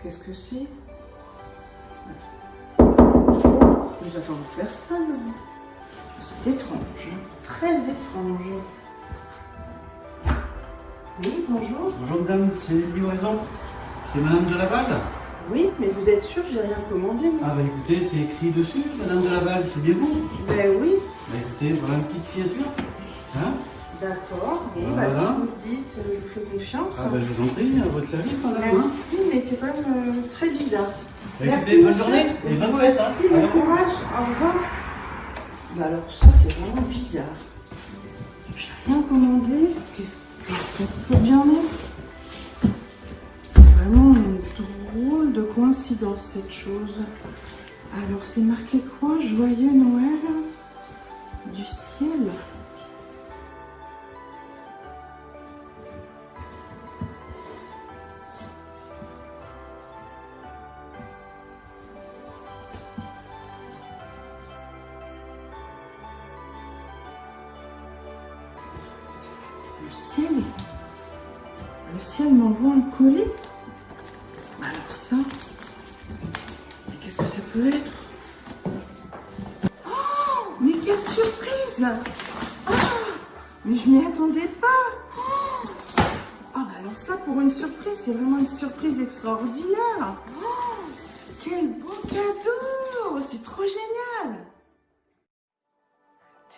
Qu'est-ce que c'est? Mais j'attends personne. C'est étrange, très étrange. Oui, bonjour. Bonjour madame, c'est livraison. C'est madame de Laval? Oui, mais vous êtes sûr, j'ai rien commandé, moi. Ah bah écoutez, c'est écrit dessus, madame de Laval, c'est bien vous? Ben oui. Bah écoutez, voilà une petite signature. Hein? D'accord, bon, Voilà. bah, si vous le dites, je vous fais confiance. Ah bah je vous en prie, à votre service madame. Hein? Merci, mais c'est quand même très bizarre. Bah, Merci, écoutez, bonne monsieur. journée et bonne fête. Hein? Merci, bon courage, au revoir. Bah alors ça, c'est vraiment bizarre. J'ai rien commandé. Qu'est-ce que ça peut bien être? C'est vraiment une drôle de coïncidence, cette chose. Alors, c'est marqué quoi? Joyeux Noël du ciel. Le ciel m'envoie un colis. Alors ça, mais qu'est-ce que ça peut être? Oh, mais quelle surprise! Ah, mais je m'y attendais pas. Oh, ah, bah alors ça, pour une surprise, c'est vraiment une surprise extraordinaire. Oh, quel beau cadeau! C'est trop génial!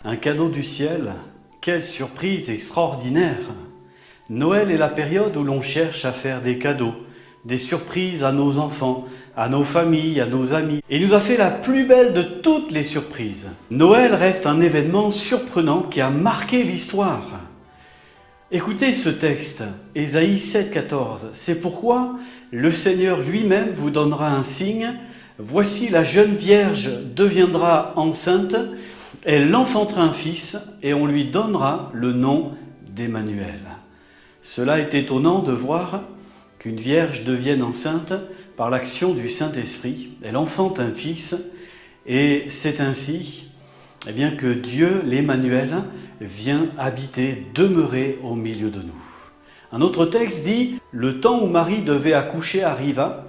Un cadeau du ciel, quelle surprise extraordinaire! Noël est la période où l'on cherche à faire des cadeaux, des surprises à nos enfants, à nos familles, à nos amis. Et il nous a fait la plus belle de toutes les surprises. Noël reste un événement surprenant qui a marqué l'histoire. Écoutez ce texte, Ésaïe 7,14. C'est pourquoi le Seigneur lui-même vous donnera un signe. Voici la jeune vierge deviendra enceinte, elle enfantera un fils et on lui donnera le nom d'Emmanuel. Cela est étonnant de voir qu'une vierge devienne enceinte par l'action du Saint-Esprit. Elle enfante un fils et c'est ainsi que Dieu, l'Emmanuel, vient habiter, demeurer au milieu de nous. Un autre texte dit « Le temps où Marie devait accoucher arriva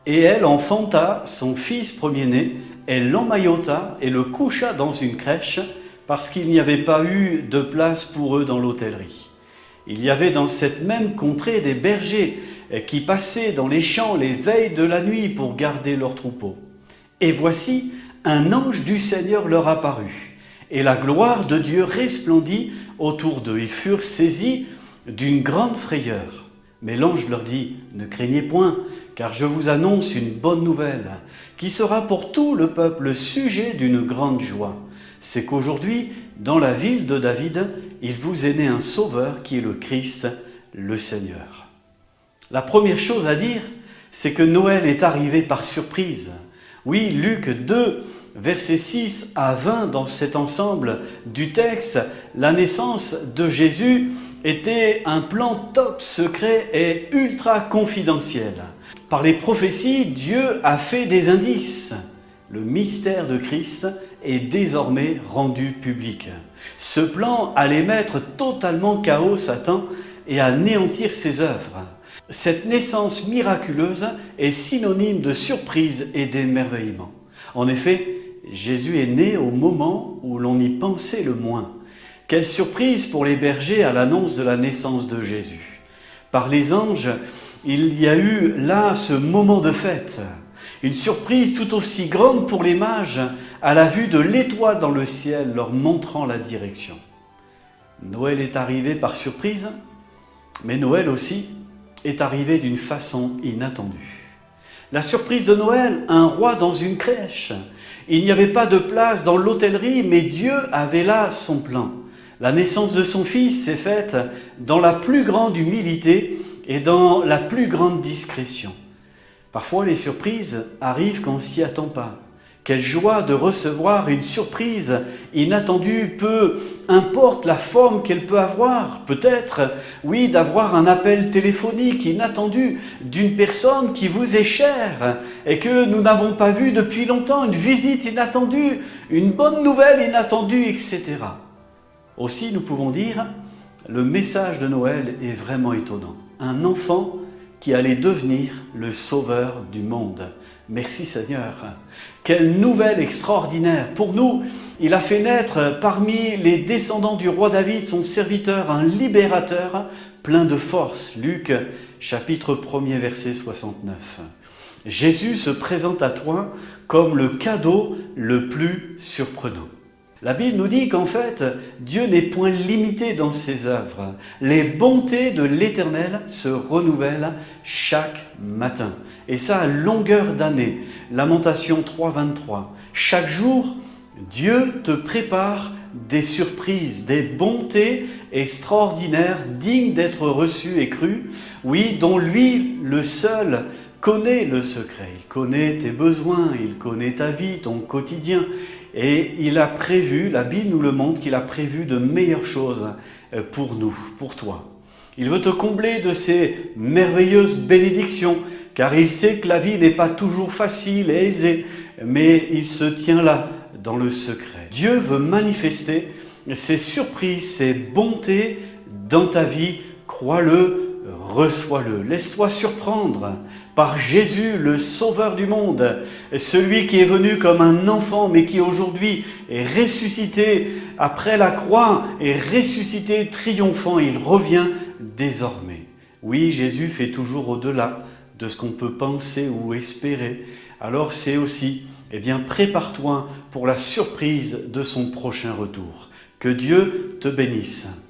et elle enfanta son fils premier-né. Elle l'emmaillota et le coucha dans une crèche parce qu'il n'y avait pas eu de place pour eux dans l'hôtellerie. » Il y avait dans cette même contrée des bergers qui passaient dans les champs les veilles de la nuit pour garder leurs troupeaux. Et voici, un ange du Seigneur leur apparut, et la gloire de Dieu resplendit autour d'eux. Ils furent saisis d'une grande frayeur. Mais l'ange leur dit, « Ne craignez point, car je vous annonce une bonne nouvelle, qui sera pour tout le peuple le sujet d'une grande joie. C'est qu'aujourd'hui, dans la ville de David, il vous est né un sauveur qui est le Christ, le Seigneur. » La première chose à dire, c'est que Noël est arrivé par surprise. Oui, Luc 2, versets 6 à 20, dans cet ensemble du texte, la naissance de Jésus était un plan top secret et ultra confidentiel. Par les prophéties, Dieu a fait des indices. Le mystère de Christ est désormais rendu public. Ce plan allait mettre totalement KO Satan et anéantir ses œuvres. Cette naissance miraculeuse est synonyme de surprise et d'émerveillement. En effet, Jésus est né au moment où l'on y pensait le moins. Quelle surprise pour les bergers à l'annonce de la naissance de Jésus. Par les anges, il y a eu là ce moment de fête. Une surprise tout aussi grande pour les mages à la vue de l'étoile dans le ciel leur montrant la direction. Noël est arrivé par surprise, mais Noël aussi est arrivé d'une façon inattendue. La surprise de Noël, un roi dans une crèche. Il n'y avait pas de place dans l'hôtellerie, mais Dieu avait là son plan. La naissance de son fils s'est faite dans la plus grande humilité et dans la plus grande discrétion. Parfois, les surprises arrivent quand on ne s'y attend pas. Quelle joie de recevoir une surprise inattendue, peu importe la forme qu'elle peut avoir. Peut-être, oui, d'avoir un appel téléphonique inattendu d'une personne qui vous est chère et que nous n'avons pas vue depuis longtemps, une visite inattendue, une bonne nouvelle inattendue, etc. Aussi, nous pouvons dire, le message de Noël est vraiment étonnant. Un enfant qui allait devenir le sauveur du monde. Merci Seigneur. Quelle nouvelle extraordinaire. Pour nous, il a fait naître parmi les descendants du roi David, son serviteur, un libérateur plein de force. Luc chapitre 1er verset 69. Jésus se présente à toi comme le cadeau le plus surprenant. La Bible nous dit qu'en fait, Dieu n'est point limité dans ses œuvres. Les bontés de l'Éternel se renouvellent chaque matin. Et ça à longueur d'année. Lamentation 3.23. Chaque jour, Dieu te prépare des surprises, des bontés extraordinaires, dignes d'être reçues et crues. Oui, dont lui, le seul, connaît le secret. Il connaît tes besoins, il connaît ta vie, ton quotidien. Et il a prévu, la Bible nous le montre, qu'il a prévu de meilleures choses pour nous, pour toi. Il veut te combler de ces merveilleuses bénédictions, car il sait que la vie n'est pas toujours facile et aisée, mais il se tient là, dans le secret. Dieu veut manifester ses surprises, ses bontés dans ta vie. Crois-le, reçois-le. Laisse-toi surprendre par Jésus, le Sauveur du monde, celui qui est venu comme un enfant, mais qui aujourd'hui est ressuscité après la croix, est ressuscité triomphant. Il revient désormais. Oui, Jésus fait toujours au-delà de ce qu'on peut penser ou espérer. Alors c'est aussi, prépare-toi pour la surprise de son prochain retour. Que Dieu te bénisse.